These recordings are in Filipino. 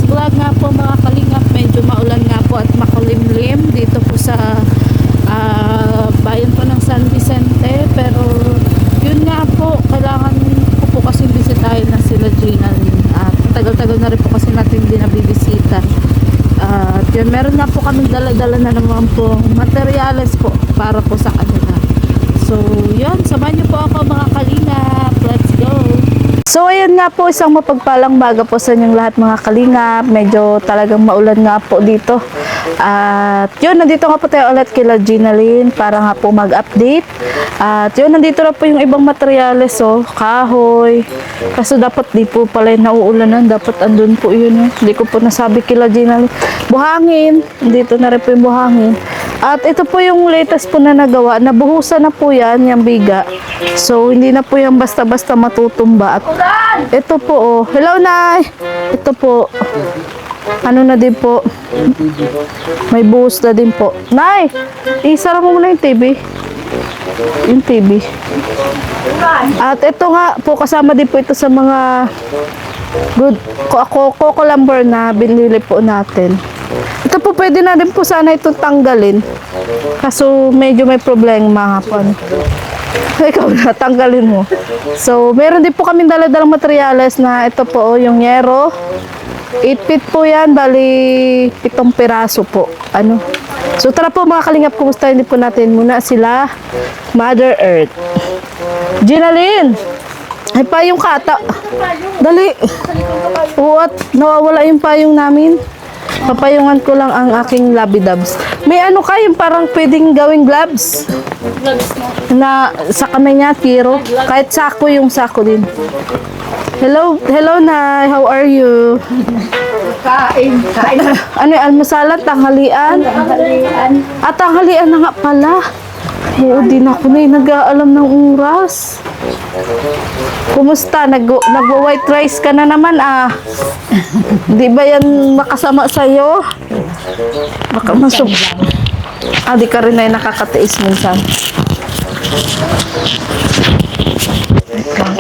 vlog nga po mga kalingap. Medyo maulan nga po at makulimlim dito po sa bayan po ng San Vicente. Pero yun nga po, kailangan ko po kasi bisitahin na sila Gina Lynn. At tagal-tagal na rin po kasi natin hindi nabibisita. At yun, meron nga po kami dala-dala na naman po materyales po para po sa kanila. So yun, samahan niyo po ako mga kalingap. Let's go! So ayan nga po, isang mapagpalang maga po sa inyong lahat mga kalingap. Medyo talagang maulan nga po dito. At yun, nandito nga po tayo ulit kila Gina Lynn para nga po mag-update. At yun, nandito na po yung ibang materyales, oh, kahoy. Kaso dapat di po pala yung nauulanan, dapat andun po yun. Hindi ko po nasabi kila Gina Lynn. Buhangin, dito na rin po yung buhangin. At ito po yung latest po na nagawa. Nabuhusan na po yan, yung biga. So, hindi na po yan basta-basta matutumba. At ito po, oh. Hello, Nay! Ito po. Ano na din po? May buhos na din po. Nay! Isara mo muna yung TV. Yung TV. At ito nga po, kasama din po ito sa mga good coco lumber na binili po natin. Ito po pwede na din po sana itong tanggalin. Kaso medyo may problema nga po. Ikaw na, tanggalin mo. So, meron din po kaming dala-dalang materyales na ito po, yung yero. 8 feet po yan, bali 7 piraso po. Ano? So, tara po mga kalingap, kumusta hindi po natin muna sila Mother Earth. Gina Lynn! Ay, payong kata. Dali. Oo, at nawawala yung payong namin. Papayungan ko lang ang aking labidabs. May ano kayong parang pwedeng gawing gloves? Na sa kamay niya, tiro. Kahit sako yung sako din. Hello, hello Nay, how are you? Kain. Ano yung almusalan, tanghalian? Tanghalian. At tanghalian na nga pala. Oo, din ako na nag-aalam ng oras. Kumusta? Nag-white rice ka na naman ah. Di ba yan makasama sa'yo? Baka masuk. Ah, di ka rin ay nakakatiis minsan.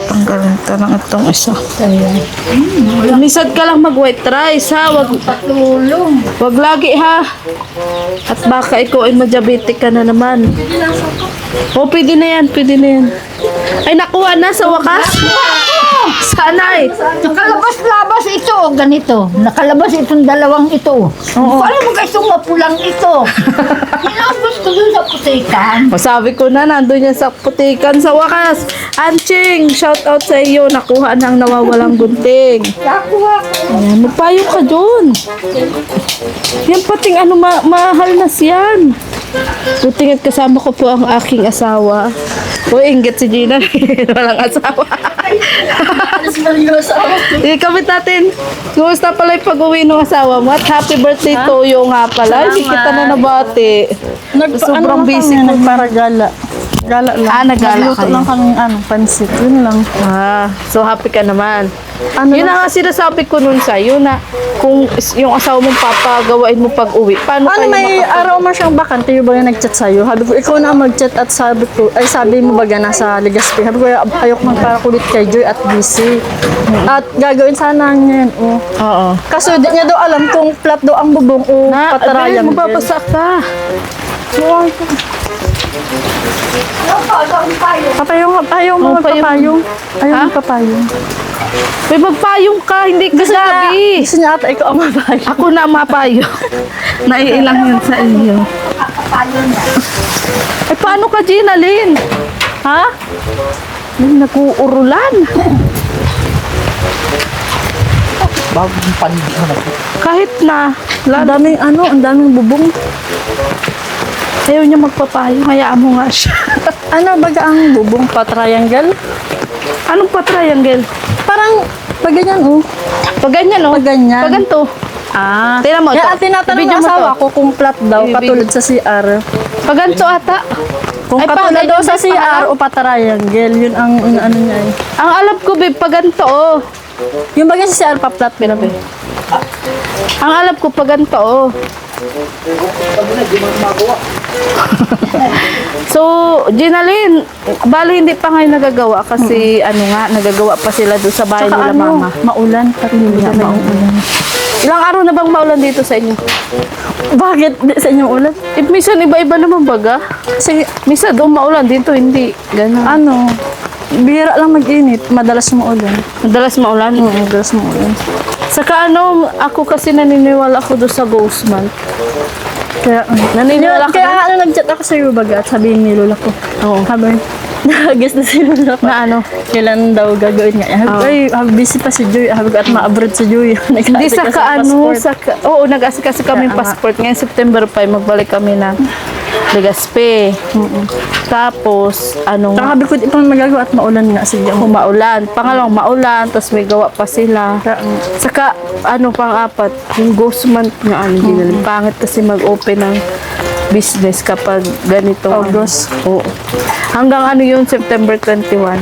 Tanggalin ito ng itong isa. Misad ka lang mag-white rice ha. Patulong. Wag lagi ha. At baka ikaw ay ma-diabetic ka na naman. O, pwede na yan, pwede na yan. Ay, nakuha na sa wakas? Sana eh. Nakalabas-labas ito, ganito. Nakalabas itong dalawang ito. Oo. Paano mo guys yung mapulang ito? Inabot ko dun sa putikan. Masabi ko na, nandun yan sa putikan sa wakas. Anching, shout out sa iyo. Nakuha ng nawawalang gunting. Nakuha ko. Ayan, magpayo ka dun. Yan pating ano, mahal na siyan. Buting at kasama ko po ang aking asawa. O, inggit si Gina. Walang asawa. Ikamit natin. Kumusta pala yung pag-uwi ng asawa mo? At happy birthday to you nga pala. Hindi kita na nabati. Sobrang busy ko. Para gala. Gala lang. Ah, nagala Nagluto kayo. lang kami pansit. Yun lang. Ah, so happy ka naman. Ano Yun lang? na nga sinasabi ko nun sa'yo na kung yung asawa mong papagawain mo pag-uwi, paano Ano kayo may araw mo siyang bakante, yung ba yung nag-chat sa'yo? Sabi ko, ikaw na mag-chat at sabi ko, ay sabi mo baga nasa Legazpi. Sabi ko, ayok magparakulit kay Joy at busy. At gagawin sana niya yun. Oh. Oo. Kaso di niya daw alam kung flat daw ang bubong o Na, patarayan. Abel, mababasa ka. Papayong, papayong, Oh, magpapayong. Ayaw Ha? magpapayong. May magpayong ka, hindi ka gabi. Gusto niya ata ikaw ang mapayong. Ako na mapayo. Naiilang yun sa inyo. Eh, paano ka, Gina Lynn? Ha? Ay, nag-uurulan. Bagong pandi mo na. Kahit na. Ang daming ano, ang daming bubong. Ayaw niya magpapayo. Hayaan mo nga siya. Ano baga ang bubong pa-triangle? Anong pa-triangle? Parang pag ganyan oh. Pag ganyan, no? Pag ganyan. Pag ganito. Ah. Tingnan mo, Kaya ito. tinatanong Ibigyan ng mo asawa to. ko kung flat daw, Ibigyan. katulad sa CR. Pag ganito ata. Kung Ay, katulad pag daw ganyan sa ba CR pangalan? o pa-triangle, yun ang ano niya eh. Ang alam ko, babe, pag ganito, oh. Yung bagay sa CR pa-flat, Pinabi. Ang alam ko, pag ganito, oh. So, Gina Lynn, bali hindi pa ngayon nagagawa kasi ano nga, nagagawa pa sila doon sa bahay Tsaka nila ano, mama. maulan, pati hindi Yeah, naman yung ulan. Ilang araw na bang maulan dito sa inyo? Bakit di sa inyong ulan? Eh, minsan iba-iba naman baga. Kasi Minsan doon maulan, dito hindi. Ganun. ano, bihira lang mag-init, madalas maulan. Madalas maulan. Madalas maulan. Saka ano, ako kasi naniniwala ako doon sa ghost month. Kaya, Naniniwala ka kaya na? ano, nag-chat ako sa iyo baga at sabihin ni Lola ko. Oo. Sabi, nakagas na si Lola ko. Na ano? Kailan daw gagawin nga. Ay, busy pa si Joy. Sabi ko, at ma-abroad si Joy. Hindi sa ano, oo, nag-asikaso kami Kaya nga. passport. Ngayon September 5, magbalik kami ng Legazpi. Tapos, ano Saka nga, sabi ko, di pa magagawa at maulan nga. Sige, maulan. Pangalawang maulan, tapos may gawa pa sila. Saka, ano pang-apat, yung ghost month nga, ano, hindi pangit kasi mag-open ng business kapag ganito. August. Oo. Hanggang ano yun, September 21.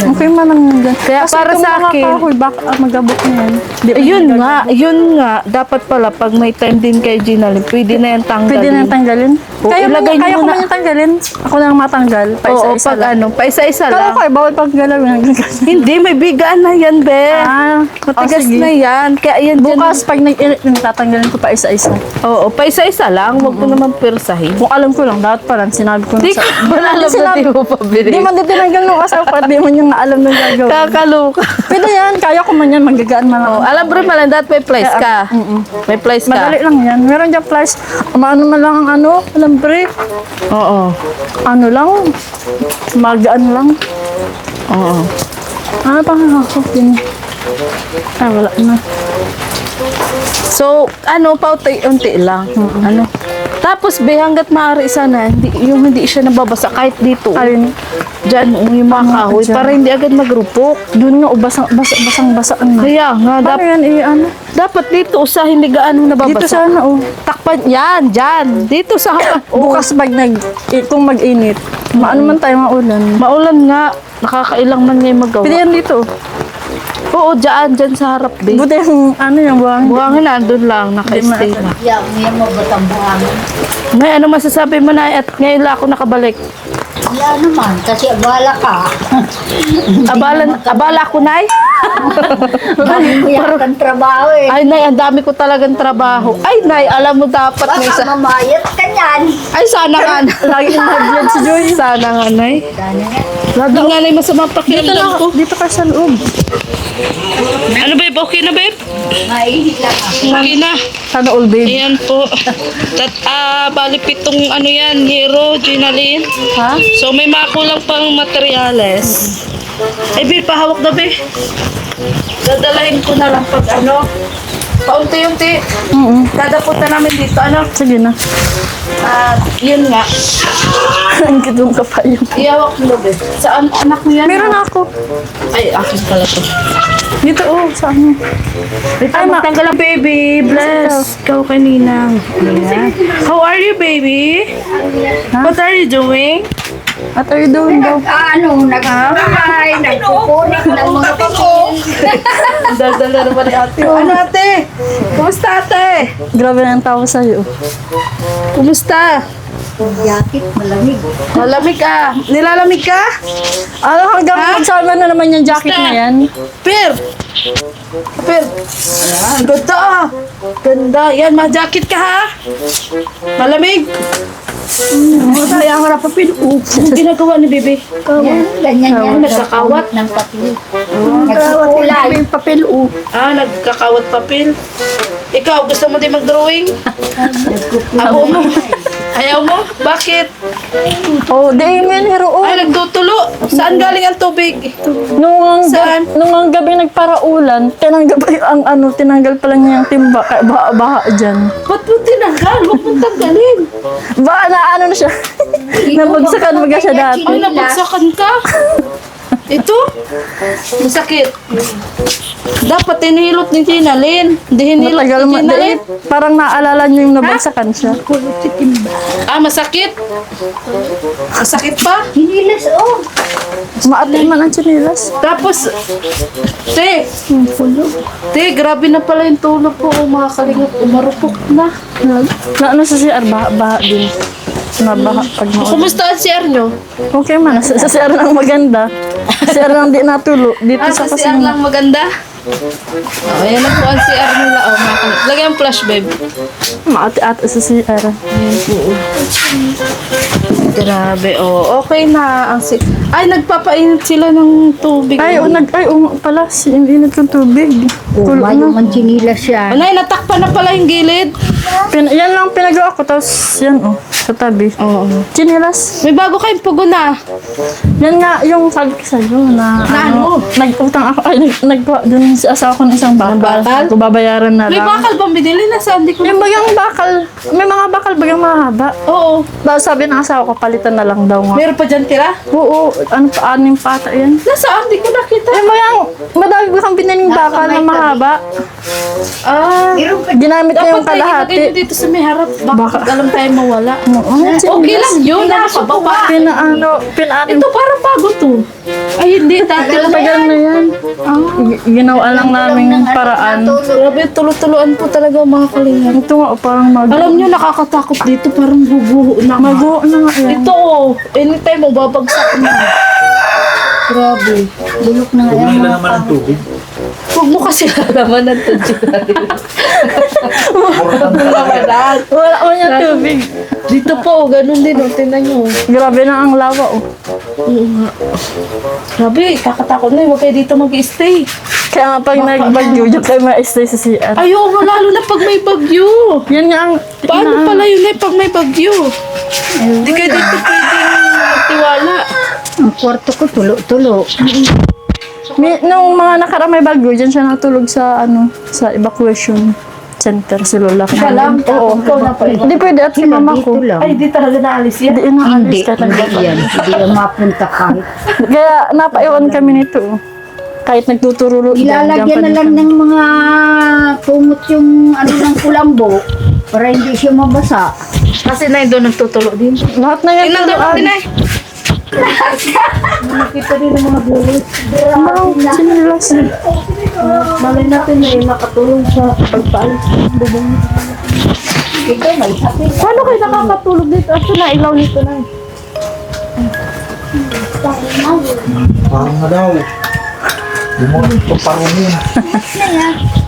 Okay man lang yan. Kaya Kasi para kung sa mga akin- kahoy, baka magabok na yan. Di pa Yun magagawa. yun nga, dapat pala, pag may time din kay Gina, pwede na yan tanggalin. Pwede na yung tanggalin. Oo, Kaya ilagay niyo ko muna. man yung tanggalin. Ako na ang matanggal. Oo, Paisa-isa pag lang. ano, paisa-isa Kala lang. ko, bawal pag galawin. Hindi, may bigaan na yan, be. Matigas sige. na yan. Kaya yan Bukas, pag nag-init yung tatanggalin ko pa isa-isa. Oo, paisa-isa lang. Huwag mo naman pirsahin. Kung alam ko lang, dapat pala, sinabi ko na Di ko alam na sinabi- di mo pa Di binili. man din tinanggal nung asawa ko at di man yung alam ng gagawin. Kakaluka. Pwede yan, kaya ko man yan, magagaan man ako. Alam bro, malandat may place ka. May place ka. Madali lang yan. Meron dyan flies. Ano man lang ang ano, alam break. Oo. Ano lang, magaan lang. Oo. Ano pang ako? Yun. Ay, wala na. So, ano, paunti-unti lang. Ano. Tapos, be, hanggat maaari sana, hindi siya nababasa kahit dito. Ayun. Diyan, yung mga kahoy, dyan. para hindi agad magrupok. Doon nga, basang-basaan na. Kaya nga, Paano yan, ano? dapat dito sa hindi gaano nababasa. Dito sana, oh. Takpan, yan, dyan. Dito sa harap. Bukas pag kung mag-init, maano man tayo maulan. Maulan nga. Nakakailang man ngayon magawa. Pwede yan dito. Oo, dyan sa harap, be. Buti yung, ano yung buhangin. Buhangin na, andun lang, naka-stay na. Yan mo batang buhangin. May ano masasabi mo na at ngayon lang ako nakabalik? Wala naman, kasi abala ka. Abala ko, Nay? Dami mo yan kang trabaho eh. Ay, Nay, ang dami ko talagang trabaho. Ay, Nay, alam mo dapat may Baka isa. mamayat ka niyan. Ay, sana nga. Lagi na nag-vlog si Joy. Sana nga, Nay. Dami nga. Lagi nga, Nay, masama Dito pakiramdam lang, ko. dito ka sa loob. Ano, babe? Okay na, babe? Maihit lang ako. Okay na. Sana all babe. Ayan po. Bali pitong ano yan, hero, Ginalyn. Ha? So may mga kulang pang materyales. Ay, Be, pahawak na, Be. Dadalahin ko na lang pag ano. Paunti-unti. Kada punta namin dito, ano. Sige na. At yun nga. Ang kitong kapayo. Iyawak mo, Be. Saan anak mo yan? Meron ako. Ay, akin pala to. Dito, oh, sa ano. Ay, magtanggal ang baby. Bless. Ikaw kanina. Ayan. How are you, baby? What are you doing? What are you doing daw? Nagpapay, nagpupunik ng mga papel. Dadala naman ni ate. Ano, ate? Kumusta, ate? Grabe na ang tao sa'yo. Kumusta? Jacket, malamig. Malamig ka. Nilalamig ka? Ano, hanggang Ha? magsama na naman yung jacket Basta. na yan. Per! Per! Ayan, ganda ah. Ganda. Yan, ma-jacket ka ha? Malamig? Masaya ako na papel. Ano ginagawa ni Bebe? Yan, ganyan yan. Nagkakawat? Ng papel. Nagkukulay. Papel, Ah, nagkakawat papel. Ikaw, gusto mo din mag-drawing? Ako mo. Ayaw mo? Bakit? Oh, di mo yan, hero. Oh. Ay, nagtutulo. Saan galing ang tubig? Saan? Nung ang gabi nagparaulan, tinanggal pala niya yung timba, kaya baha dyan. Ba't mo tinanggal? Huwag mo tanggalin. Baka na ano na siya. Nabagsakan mo siya dati. Ay, nabagsakan ka. Ito? Masakit. Dapat hinilot ni Ginalyn. Hindi hinilot Matagal ni mo. Ginalyn. Parang naalala niyo yung nabagsakan siya. Ah, masakit? Masakit pa? Hinilas, oh. Maatin man ang chinilas. Tapos, te, grabe na pala yung tulog ko. Mga kalingap, umarupok na. Na ano sa CR, baha din. Mabaha pag maulan. Kumusta ang CR nyo? Okay man, sa CR lang maganda. CR lang di natulo. Dito Ah, sa sa CR kasing. lang maganda. Ayan na po ang CR nila. Oh, lagyan ang flash, babe. Maati-ati sa CR. Ayan po. Grabe, oh. Okay na. Ay, nagpapainit sila ng tubig. Ay, pala, init ng tubig. Tulo May na. man chinilas yan. Anay, natakpan na pala yung gilid. Yan lang pinagawa ko, tapos yan sa tabi. Oo. Chinilas. May bago kayong pugo na. Yan nga, yung sabi ko sa'yo na ano? nag-utang ako, dun sa asawa ko ng isang bakal. bakal? Kung babayaran na May lang. bakal bang binili na? Saan? Di ko Yung bagang bakal, may mga bakal bagang mahaba. Oo. Tapos sabi ng asawa ko, palitan na lang daw nga. Meron pa dyan tira? Oo, anim pata yan. Nasaan? Di ko nakita. Yung bagang, madami ko kang biniling bakal na mahaba. Ah. Ginamit ko yung Dapat tayo ilagay nyo kalahati. dito sa may harap. Baka alam tayo mawala. Okay lang yun. Nasa baba. Pinaanim. Ito parang bago to. Ay, hindi. Dati lang. Tagal na yan. Ginawa lang namin paraan. Grabe, tulo-tuloan po talaga mga kalingan. Ito nga, parang Alam nyo, nakakatakot dito. Parang guguho na. Mago na nga yan. Ito oh. Anytime mo, babagsak na. Grabe. Bulok na nga yan. Wala naman ang tubig. Huwag mo kasi alaman ng tudyo Wala ko niya tubig. Dito po, ganun din. Oh. Tingnan nyo. Grabe na ang lawa, Oo nga. Grabe, kakatakot na. Huwag kayo dito mag-stay. Kaya nga pag nagbagyo, yung kayo ma-stay sa CR. Ayaw nga, lalo na pag may bagyo. Yan nga ang... Paano pala yun pag may bagyo? Hindi kayo dito pwedeng magtiwala. Ang kwarto ko tulo-tulo. Nung mga nakaramay bagyo, dyan siya natulog sa sa evacuation center si Lola. Siya lang? Oo. Ikaw na pa. Hindi pwede at si mama ko. Dito lang. Ay, di talaga naalis yan. Hindi inaalis ka Hindi yan. Hindi yan mapunta kahit. Kaya napaiwan kami nito. Kahit nagtuturo. Ilalagyan na lang ng mga kumot yung ano ng kulambo para hindi siya mabasa. Kasi na doon nagtutulo din. Lahat na yan. Tingnan daw turuan. natin ay. Nakita din ng mga bulit. Sinilas. Malay natin na yung nakatulong sa pagpaalis ng bubong. Ito may sakit. Paano kayo nakakatulog dito? Ito na, ilaw nito na. Parang na daw. Di mo ito parungin.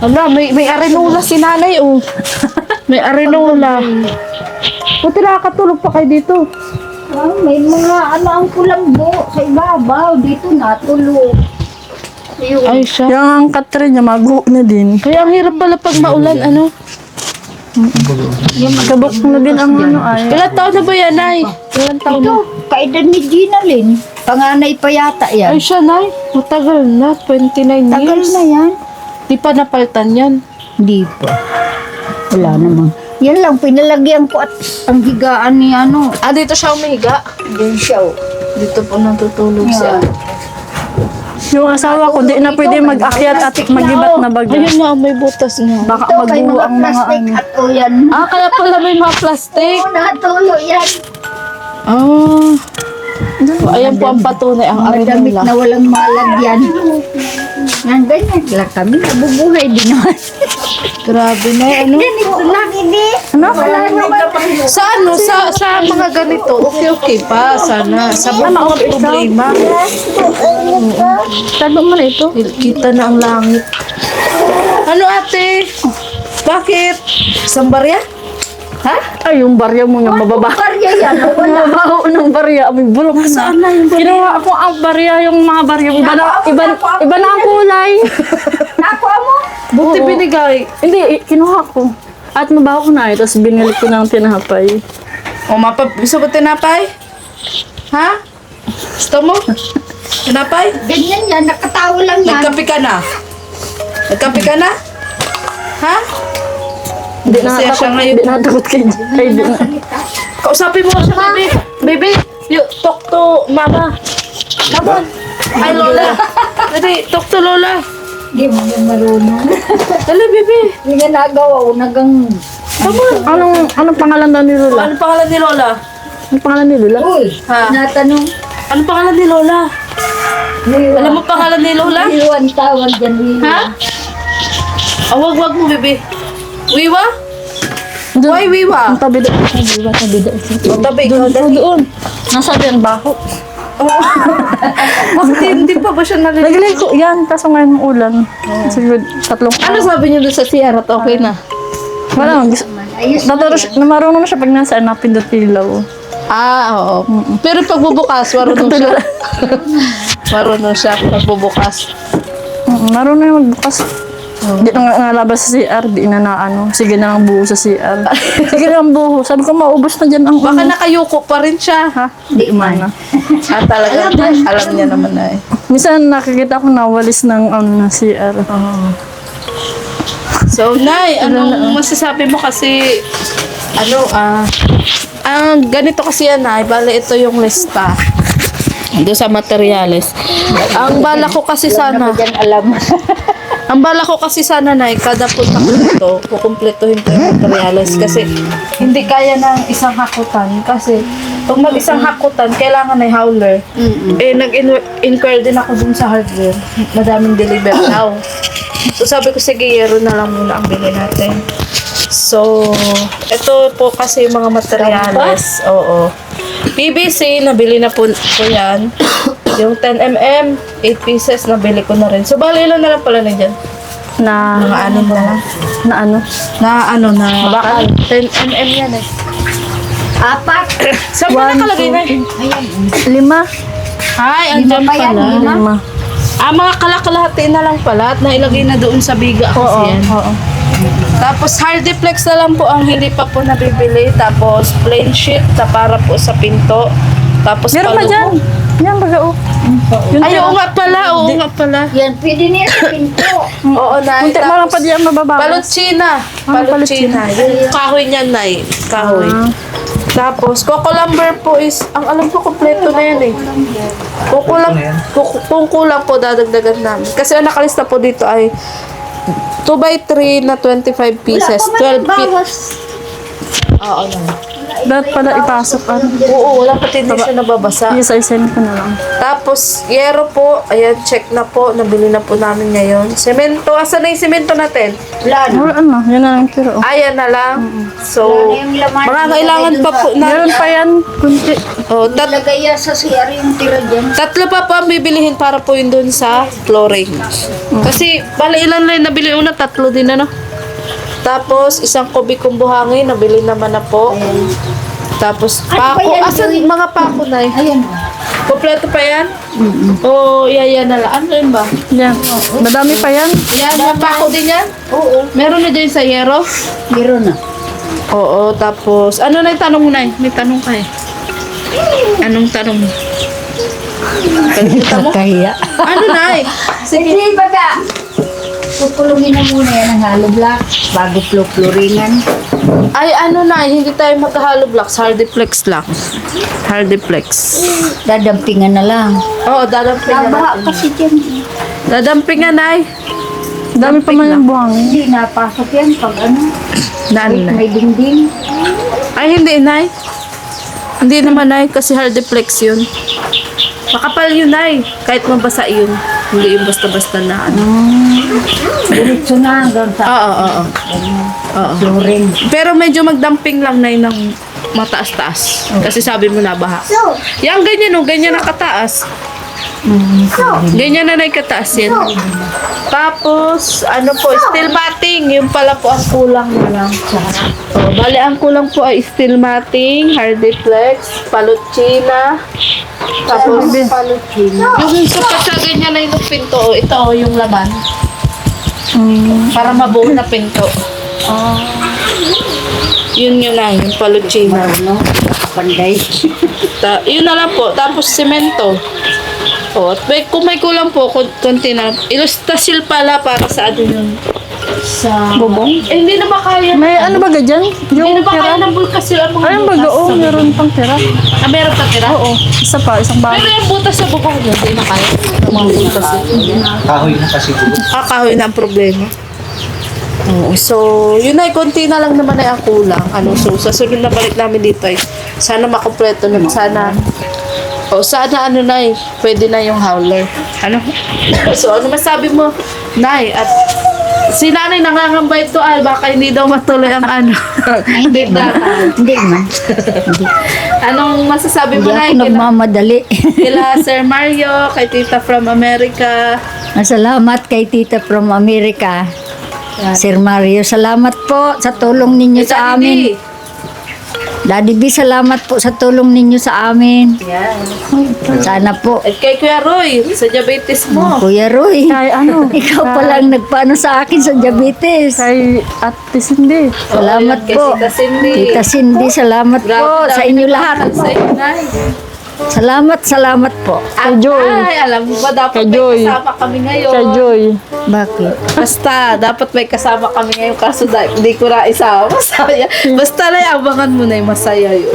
Ala, may arenola si nanay, oh. May arenola. Buti nakakatulog pa kayo dito. Ah, may mga ano ang kulambo sa ibabaw. Dito natulog. Ayun. Ay, siya. Yung ang katre niya, mago na din. Kaya ang hirap pala pag maulan, ano? Kabok na din ang ano ay. Ilan taon na ba yan, ay? Ilan taon Ito, na? kaedad ni Gina Lynn. Panganay pa yata Ay, yan. siya, nay. Matagal na. 29 Tagal years. na yan. Di pa napalitan yan. Hindi pa. Wala namang. Yan lang, pinalagyan ko at ang higaan ni ano. Ah, dito siya umihiga. Diyan siya. Oh. Dito po natutulog siya. Yung asawa ko, di na pwede mag-akyat at magibat na baga. Ayun nga, may butas nga. Baka Ito, kay magbuo mga ang mga plastic ano. at o yan. Ah, kaya pala may mga plastic. Oo, natulo yan. Ah. Ayan po ang patunay, ang Mga damit na arenola. walang malagyan. Yan, ganyan lang kami. Nabubuhay din naman. Grabe na, ano? Ganito lang, hindi. Ano? Wala naman. Sa ano, sa mga ganito, okay pa, sana. Sa mga problema. Tago mo na ito. Kita na ang langit. Ano ate? Bakit? Isang barya? Ha? Ay, yung barya mo nga mababa. Karya yan. Wala. Mabaho ng barya. May bulok na. Saan na yung barya? Kinuha ko ang barya, yung mga barya. Iba na ang kulay. Nakuha mo? Buti Oo. binigay. Hindi, kinuha ko. At mabaho ko na tapos binili ko ng tinapay. O, gusto mo tinapay? Ha? Gusto mo? Tinapay? Ganyan yan. Nakatawa lang yan. Nagkape ka na? Nagkape ka na? Ha? Hindi na Masaya siya takot, ngayon. hindi na takot kay Ay, di na. Kausapin mo siya, baby. Baby, you talk to mama. Come on. Hi, Lola. Dali, talk to Lola. Hindi mo yan marunong. Dali, baby. Hindi nga nagawa. Unagang... Come on. Anong pangalan daw ni Lola? Ano pangalan ni Lola? Anong pangalan ni Lola? Uy, Ha? natanong. Ano pangalan ni Lola? Alam mo pangalan ni Lola? Iwan tawag dyan. Iwan. Ha? Wag mo, baby. Wiwa? Why Wiwa? Ang tabi doon. Tabi doon. O, tabi, ikaw, dali. Doon. Nasa din baho. Bakit hindi pa ba siya naliligo? Nagligo yan, kaso ngayon ulan. Siguro 3 Ano sabi niyo doon sa CR at okay na? Wala, Ayos na marunong na siya pag nasa napindot ilaw. Oo. Pero pagbubukas, marunong siya. Marunong siya pagbubukas. Marunong yung magbukas. Di na nalabas sa CR, di na ano. Sige na lang buho sa CR. Sige na lang buho. Sabi ko, maubos na dyan ang Baka nakayuko pa rin siya. Ha? Di man na. Talaga, alam niya naman na eh. Minsan nakikita ko nawalis ng na CR. So, Nay, anong masasabi mo kasi, ganito kasi yan, Nay, bale ito yung lista. Doon sa materyales. Ang bala ko kasi sana, Diyan alam. ang bala ko kasi sana, Nay, kada punta ko dito, kukumpletuhin ko yung materyales kasi hindi kaya ng isang hakutan kasi pag mag-isang hakutan, kailangan ay howler. Eh, nag-inquire din ako dun sa hardware. Madaming deliver daw. So, sabi ko, sige, yero na lang muna ang bili natin. So, ito po kasi yung mga materyales. Oo. PVC, nabili na po yan. Yung 10mm, 8 pieces, nabili ko na rin. So, bali ilan na lang pala na dyan? Na, Mga anim na lang. na ano? Bakal. 10mm yan eh. 4. Saan ba nakalagay na? Ayan. 5. Ay, andyan pa yan, pala. 5. Mga kalakalahati na lang pala at nailagay na doon sa biga kasi yan. Oo. Tapos hardiplex na lang po ang hindi pa po nabibili. Tapos plain sheet na para po sa pinto. Tapos Meron pa palubo. dyan. Yan, baga Yun Ay, oo nga pala, oo nga pala. Yan, pwede niya sa pinto. Oo, Nay. Kunti mo lang pa diyan mababawas. Palutsina. Ano Palutsina. Yung kahoy niyan, Nay. Kahoy. Tapos, coco lumber po is, ang alam ko, kompleto na yan eh. Kung kulang po, dadagdagan namin. Kasi ang nakalista po dito ay 2x3 na 25 pieces. 12 pieces. Oo, Nay. Dapat pala ipasok ano. Oo, wala pati hindi siya nababasa. Yes, I send ko na lang. Tapos, yero po. Ayan, check na po. Nabili na po namin ngayon. Semento. Asan na yung semento natin? Wala na. Wala ano, yan na lang tiro. Ayan na lang. So, Wala na yung laman. mga kailangan pa po na. Meron pa yan, kunti. Oh, Ilagay yan sa CR yung tira dyan. tatlo pa po ang bibilihin para po yun dun sa flooring. Kasi, bali ilan lang yung nabili una? Tatlo din ano? Tapos, isang kubikong buhangin. Nabili naman na po. Tapos, Ano ba pako. yan, Asan Joy? mga pako na eh? Ayan. Kompleto pa yan? O, yaya na lang. Ano yun ba? Yan. Madami pa yan. Yan, may pako din yan? Oo. Meron na dyan sa yero? Meron na. Oo, tapos, ano na yung tanong mo na eh? May tanong ka eh. Anong tanong mo? Kalimutan mo? Kahiya. Ano na eh? Sige, baga. Pupulungin na muna yan ang hollow block bago fluoringan. Ay, ano na eh, hindi tayo magka-hollow blocks, hardiplex lang. Hardiplex. Dadampingan na lang. Oo, dadampingan Nabaha natin. kasi dyan. Dadampingan na eh. Dami pa man yung buhangin. Hindi napasok yan pag ano. Naan na. May dingding. Ay, hindi, Nay. Hindi naman, Nay, kasi hardiplex yun. Makapal yun, Nay. Kahit mabasa yun. Hindi yung basta-basta na ano. Diretso na hanggang sa Oo. flooring. Pero medyo magdamping lang, Nay, ng mataas-taas. Kasi sabi mo nabaha. So, Yang ganyan, no? Ganyan ang kataas. Ganyan na Nay, kataas yan. Tapos, ano po, steel matting. Yung pala po ang kulang na lang. Oh, bali, ang kulang po ay steel matting, hardiplex, palutsina, tapos yung sukat sa ganyan na yung pinto. Oh, ito oh, yung laman. Para mabuo na pinto. Yun na, yung palutsina. ano, panday. Yun na lang po. Tapos semento. O, at kung may kulang po, konti na. Ilustasil pala para sa ano yun. Sa... Bubong? Eh, hindi na ba kaya? May ano ba dyan? Hindi Yung na ba kaya tira? ng bulkasil ang mga Ay, yung baga, oo, meron pang tira. Ah, meron pa tira? Oo, isa pa, isang Pero bagay. yung butas sa bubong niya, hindi na kaya. Ang mga bulkasil. Kahoy na kasi dulo. Kahoy na ang problema. Oo. So, yun ay, konti na lang naman ay ang kulang. Ano, so, sa sunod na balik namin dito ay, sana makompleto na, sana, sana ano na pwede na yung howler. Ano? So, ano masabi mo, Nay, at Si nanay nangangamba ito ay baka hindi daw matuloy ang ano. Hindi Date man. natin. Hindi man. Anong masasabi mo Hindi na ako nagmamadali. kila Sir Mario, kay Tita from America? Salamat kay Tita from America. Sir Mario, salamat po sa tulong ninyo Kay sa Daddy amin. D. Daddy B, salamat po sa tulong ninyo sa amin. Yan. Sana po. At kay Kuya Roy, sa diabetes mo. Kuya Roy, Kay ano? ikaw pa lang nagpaano sa akin sa diabetes. Kay Ate Cindy. Salamat Kay po. Tita Cindy. Tita Cindy, salamat Grabe, po sa dami inyo nagmamahal lahat. Sa inyo, Nay. Salamat po. At Joy. ay, alam mo ba, dapat Kay may Joy. kasama kami ngayon. Kay Joy. Bakit? Basta, dapat may kasama kami ngayon. Kaso hindi ko na isama. Masaya. Basta na, abangan mo na yung masaya yun.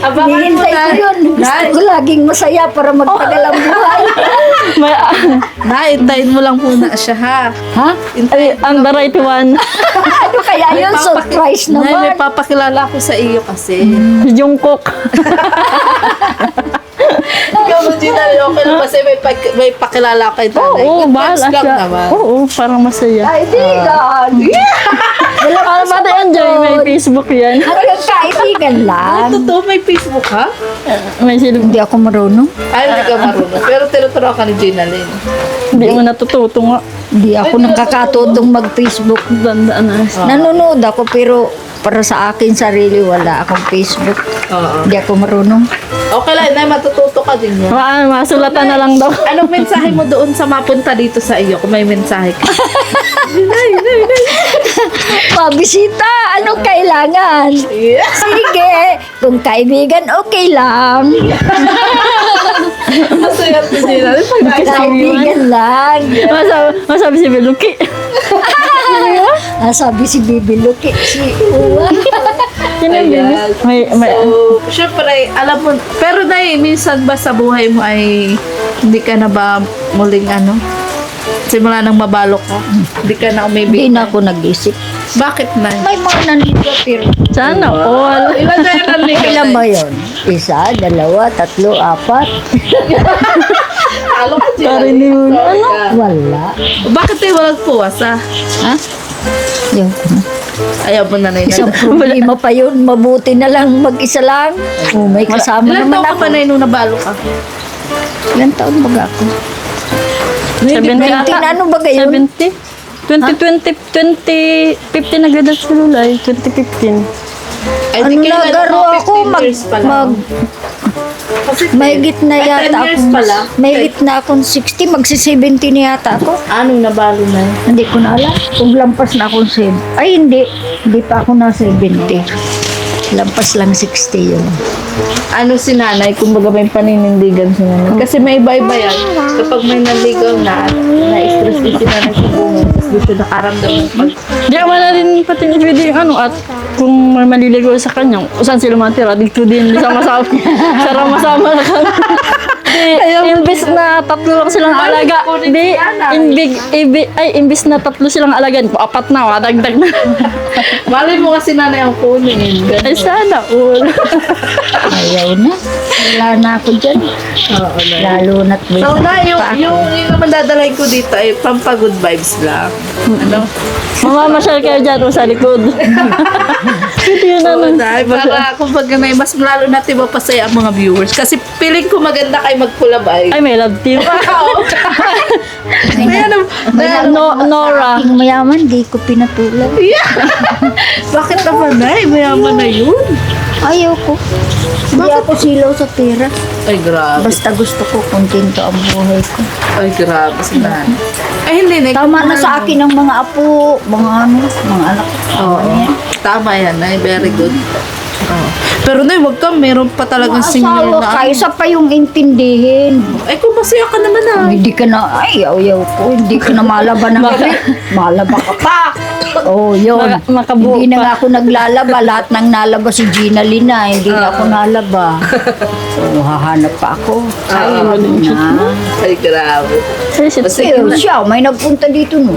Abangan mo Hihintay na. ko yun. Gusto ko laging masaya para magtagal ang buhay. May, Hintayin mo lang muna siya, ha? Ha? ay, ang the right one. Ano kaya yun? Surprise Nay, may naman. papakilala ko sa iyo kasi. Si Jungkook. Ikaw mo, Gina, okay lang kasi may pakilala kay nanay. Oo, Good bahala vibes lang siya. naman. Oo, parang masaya. Kaibigan. Para ba tayo enjoy? May Facebook yan. Hanggang kaibigan lang. Totoo, may Facebook, ha? May silbi. Hindi ako marunong. Ay, hindi ka marunong. Pero tinuturo ka ni Gina Lynn. Hindi mo natututo nga. Hindi ako nakakatutong mag-Facebook. Dandaan na. Nanonood ako pero para sa akin sarili wala akong Facebook. Oo. Hindi ako marunong. Okay lang, Nay, matututo ka din yan. Masulatan na lang daw. Anong mensahe mo doon sa mapunta dito sa iyo kung may mensahe ka? Pabisita, anong kailangan? Yeah. Sige, kung kaibigan, okay lang. Masaya si Gina Lynn. Kaibigan lang. Masabi si Beluki. Sabi si Bibi Luki, si Uwa. Yun ang baby. May, So, syempre, alam mo, pero Nay, minsan ba sa buhay mo ay hindi ka na ba muling ano? Simula nang mabalo ka? Hindi ka na Hindi umibig? na ako nag-isip. Bakit, Nay? May mga nandito pero sana all. Ilan na yan ang ligaw, ilan Nay? ba yun? Isa, dalawa, tatlo, apat. Talo ka, Gina Sorry, Lynn. Lynn. Sorry ka. Wala. Bakit tayo walang puwasa? Ha? Yun. Ayaw mo na, Nay. Isang problema pa yun. Mabuti na lang mag-isa lang. Oh, may kasama Ilan naman taon ka ako. pa, Nay, nung nabalo ka? Ilan taon ba ako? 70 19, ata. ano ba gayon? 70? 2015 nag-edad si Lulay. 2015. Ay, Ano di kailan nagaro ako 15 years pa lang. Kasi may gitna ay, 10 yata years akong, pala. may gitna akong 60, magsi-70 na yata ako. Anong nabalo na? Hindi ko na alam kung lampas na akong 7. Ay, hindi pa ako na 70. Lampas lang 60 yun. Ano si nanay, kumbaga may paninindigan si nanay. Kasi may iba-iba yan. Kapag may naligaw na, na-stress din si nanay sa buhay. Tapos gusto nakaramdam ng pag... Di ka na rin pati pwede yung ano at kung may maliligaw sa kanya, saan sila matira? Dito din, sama-sama. Sama-sama na kami. Di, imbis na tatlo lang silang alaga. Di, imbis na tatlo silang alaga, apat na, dagdag na. Malay mo kasi nanay ang kunin. Ay, sana all. Ayaw na. Wala na ako dyan. Oo, na. Lalo na't may So na, yung sakit pa ako. naman dadalhin ko dito ay pampagood vibes lang. Ano? Mamamasyal kayo dyan o sa likod. Pwede yun Oo, ano. na, para kumbaga na, mas lalo natin mapasaya ang mga viewers. Kasi feeling ko maganda kayo magkulabay. Ay, may love team. Nora. Aking mayaman, di ko pinatulan. Bakit naman na? Mayaman na yun. Ayaw ko. Hindi ako silaw sa pera. Ay, grabe. Basta gusto ko kontento ang buhay ko. Ay, grabe si nanay. Ay, hindi. Nay. Tama na sa akin ang mga apo, mga anak. Oo. Tama yan, Nay. Very good. Oo. Pero Nay, wag ka. Meron pa talagang senior Asawa, na. kaysa pa yung intindihin. Ay, kung masaya ka naman na. Hindi ka na, ay, yaw ko, hindi ka na malaba ng malaba ka pa. Oh, yun. Makabuo Hindi na pa. nga ako naglalaba. Lahat ng nalaba si Gina Lina. Hindi na ako nalaba. So, hahanap pa ako. Ay, wag na. Ay, grabe. Pero siya, may nagpunta dito no.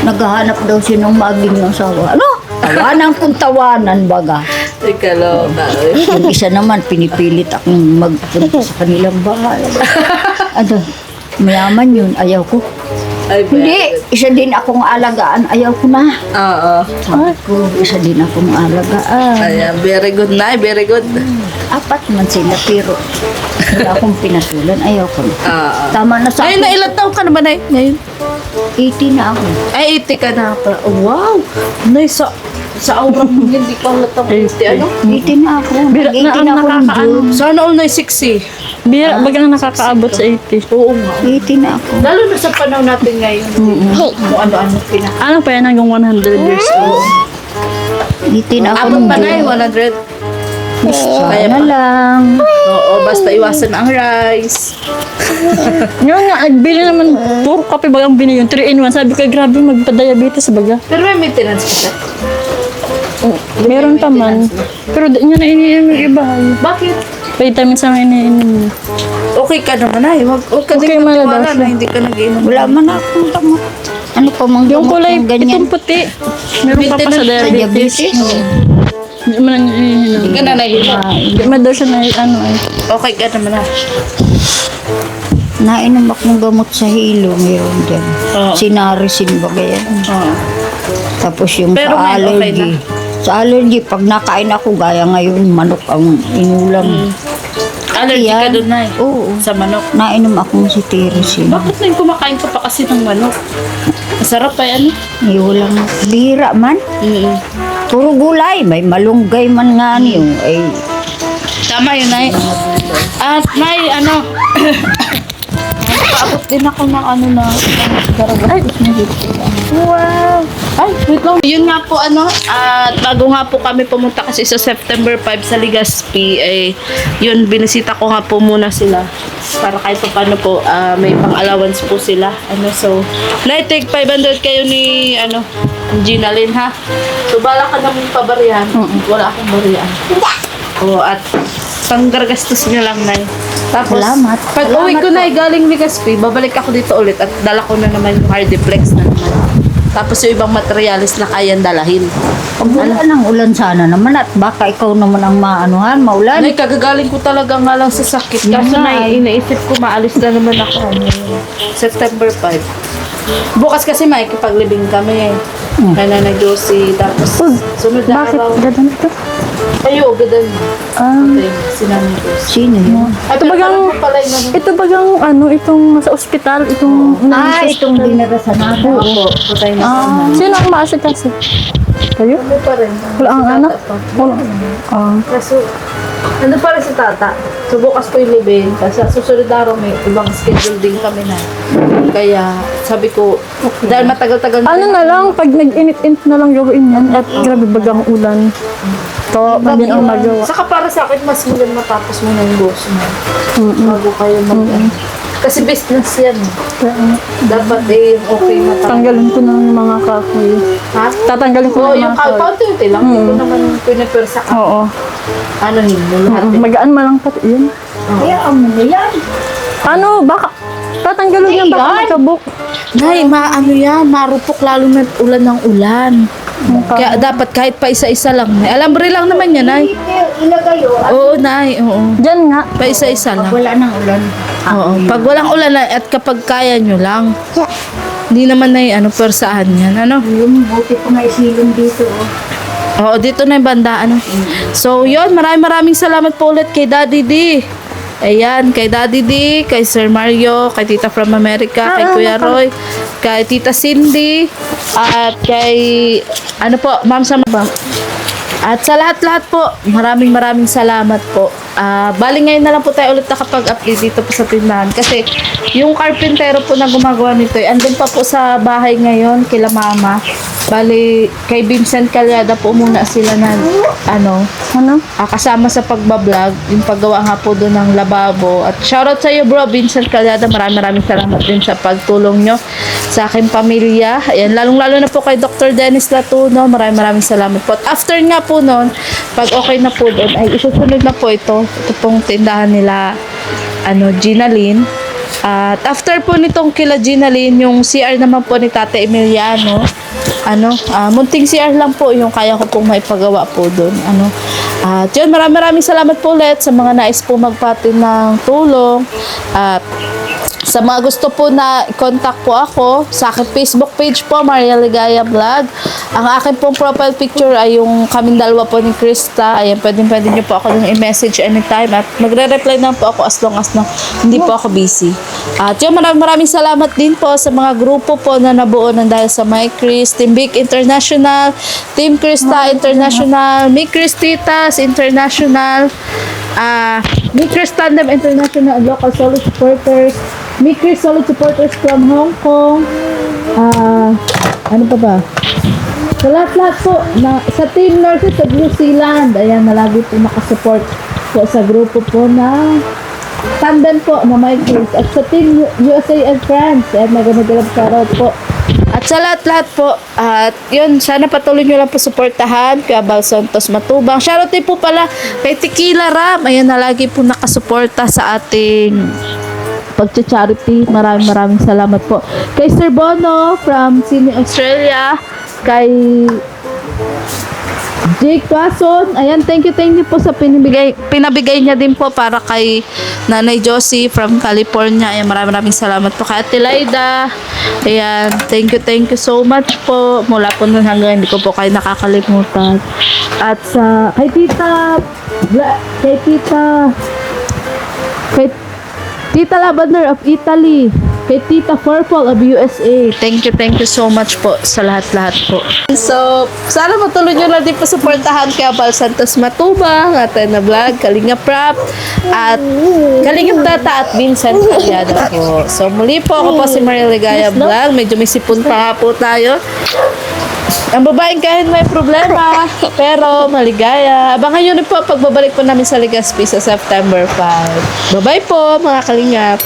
Naghahanap daw siya ng maging asawa. Ano? Tawanan kung tawanan baga. Ay, kaloka. Yung isa naman, pinipilit akong magpunta sa kanilang bahay. Ano? Mayaman yun. Ayaw ko. Ay, Hindi, isa din akong alagaan. Ayaw ko na. Oo. Sabi ko, isa din akong alagaan. Ayan, very good na, very good. Apat man sila, pero wala akong pinatulan. Ayaw ko na. Oo. Tama na sa Ngayon na akin. ilang taon ka naman ay ngayon? 80 na ako. Ay, 80 ka na pa. Wow! Nay, sa aura mo hindi ka halatang 80. Ano? 80 na ako. Bira na 80 ang na ako. nakakaano. Sana all na 60. Bira, bagang nakakaabot sa 80. Oo nga. 80 na ako. Lalo na sa panahon natin ngayon. Kung ano-ano pinaka. Ano pa yan hanggang 100 years old? 80 na ako. Abot pa na June. 100. Kaya na lang. Oo, basta iwasan ang rice. Ngayon nga, nagbili naman, puro kape bagang binili yung 3-in-1. Sabi ko, grabe, magpa-diabetes baga. Pero may maintenance ka siya. Meron pa man. Pero di niya na iniinom yung iba. Bakit? Vitamins ang iniinom niya. Okay ka naman ay. Huwag ka Okay, din man na magtiwala daw na siya. hindi ka nag-inom. Wala man akong gamot. Ano pa mang Yung gamot kulay, ng ganyan? itong puti. Meron pa pa sa diabetes. Hindi mo na niya iniinom. Hindi ka na nag-inom. Hindi mo daw siya na, ano ay. Okay ka naman na. Nainom akong gamot sa hilo. Meron dyan. Oo. Sinarisin ba yan? Oo. Tapos yung Pero sa ngayon, okay allergy. Sa allergy, pag nakain ako, gaya ngayon, manok ang inulam. Allergy ka Yan. doon na Oo. sa manok. Nainom akong si Tirisin. Bakit na yung kumakain ka pa kasi ng manok? Masarap pa yan. Ay, walang bira man. Puro gulay. May malunggay man nga niyo. Ay, Tama yun, Nay. At Nay, ano, nakaabot din ako ng ano na garagas na dito. Wow! Ay, wait lang. Yun nga po, ano, at bago nga po kami pumunta kasi sa September 5 sa Legazpi, eh, yun, binisita ko nga po muna sila. Para kahit pa paano po, may pang-allowance po sila. Ano, so, Nay, take 500 kayo ni, ano, Gina Lynn, ha? So, bala ka namin pabarihan. Wala akong barihan. Oo, at panggargastos nyo lang, Nay. Tapos, Salamat. pag uwi ko, Nay, galing Legazpi, babalik ako dito ulit at dala ko na naman yung Hardiplex na naman. Tapos yung ibang materialis na kayang dalahin. pag wala ng ulan sana naman at baka ikaw naman ang maanuhan, maulan. Nay, kagagaling ko talaga nga lang sa sakit. Kaso, Nay, inaisip ko maalis na naman ako. September 5. Bukas kasi makikipaglibing kami. Kaya na nag-dosi. Tapos, sunod na Bakit araw. ganun ito? Ayo, gadan. Okay, sinanay ko. Sino yun? Ay, Ito bagang, parang pala yung ano. ito bagang, ano, itong sa ospital, itong, Itong dinara sa naga. Opo, patay na sana. sino ang maasik kasi? Kayo? Ano pa rin? Wala ang anak? Wala. Kaso, ano pa rin si tata? So, bukas po yung libin. Kasi sa susunod na araw may ibang schedule din kami na. Kaya, sabi ko, dahil matagal-tagal Ano na lang, pag nag-init-init na lang gawin yan, at grabe bagang ulan. Kawa pa din ang magawa. Saka para sa akin, mas maganda matapos mo na yung boss mo. Bago kayo mag Kasi business yan. Dapat okay matapos. Tanggalin ko na yung mga kahoy. Ha? Tatanggalin ko Oo, na yung yung mga kahoy. kaunti-unti lang. Hindi ko naman pinipir sa Oo. ano hindi lahat. Magaan malangkat yun. Kaya mo na yan. Ano, baka, tatanggalin yan, baka magkabuk. Nay, ano yan, marupok lalo na ulan ng ulan. Kaya dapat kahit pa isa-isa lang. Nay. Alambre lang naman yan, Nay. Ilagay o. Oo, Nay. Oo. Diyan nga. Pa isa-isa lang. Wala ng ulan. Oo. Pag walang ulan at kapag kaya nyo lang. Hindi naman na persahan yan. Ano? Yung buti ko nga isilong dito. Oo, dito na yung banda. Ano? So, yun. Maraming salamat po ulit kay Daddy D. Ayan, kay Daddy D, kay Sir Mario, kay Tita from America, kay Kuya Roy, kay Tita Cindy, at kay, ano po, Ma'am Sama. At sa lahat-lahat po, maraming salamat po. Bali ngayon na lang po tayo ulit nakapag-update dito po sa tindahan. Kasi yung carpentero po na gumagawa nito, andun pa po sa bahay ngayon, kila Mama. Bali, kay Vincent Calyada po muna sila na, kasama sa pagbablog, yung paggawa nga po doon ng lababo. At shoutout sa iyo bro, Vincent Calyada, maraming salamat din sa pagtulong nyo sa aking pamilya. Ayan, lalong-lalo na po kay Dr. Dennis Latuno, maraming salamat po. At after nga po noon, pag okay na po doon, ay isusunod na po ito pong tindahan nila, Gina Lynn. At after po nitong kila Gina Lynn, yung CR naman po ni Tate Emiliano, munting CR lang po yung kaya ko pong maipagawa po doon. At yun, maraming salamat po ulit sa mga nais po magpati ng tulong. At Sa mga gusto po na i-contact po ako, sa aking Facebook page po, Maria Ligaya Vlog. Ang akin pong profile picture ay yung kaming dalawa po ni Krista. Ayan, pwede nyo po ako nung i-message anytime at magre-reply na po ako as long as na hindi po ako busy. At yun, maraming salamat din po sa mga grupo po na nabuo ng dahil sa My Chris, Team Big International, Team Krista International, Mi Cristitas International, Mi Chris Tandem International and Local Solid Supporters, Mi Chris Solid Supporters from Hong Kong, ano pa ba? Sa lahat-lahat po, sa Team Nurses sa New Zealand, ayan, na lagi po nakasupport po sa grupo po na tandem po na My Chris. At sa Team USA and France, ayan, magandang shoutout po. At sa lahat-lahat po, at yun, sana patuloy nyo lang po suportahan kay Abal Santos Matubang. Shoutout din po pala kay Tequila Ram, ayan, na lagi po nakasuporta sa ating pag-charity. Maraming salamat po. Kay Sir Bono from Sydney, Australia, kay Jake Quason, ayan, thank you po sa pinabigay niya din po para kay Nanay Josie from California. Ayan, maraming salamat po kay Ate Laida. Ayan, thank you so much po. Mula po nun hanggang hindi ko po kayo nakakalimutan. At sa kay Tita Lavender of Italy, kay Tita Purple of USA. Thank you so much po sa lahat-lahat po. So, sana matuloy nyo lang din po suportahan kay Abal Santos Matubang, at na vlog, Kalinga Prap, at Kalinga Tata at Vincent Calyado po. So, muli po ako po si Maria Ligaya Vlog. Medyo may sipon pa nga po tayo. Ang babaeng kahit may problema, pero maligaya. Abangan nyo rin po pagbabalik po namin sa Legazpi sa September 5. Bye-bye po mga kalingap!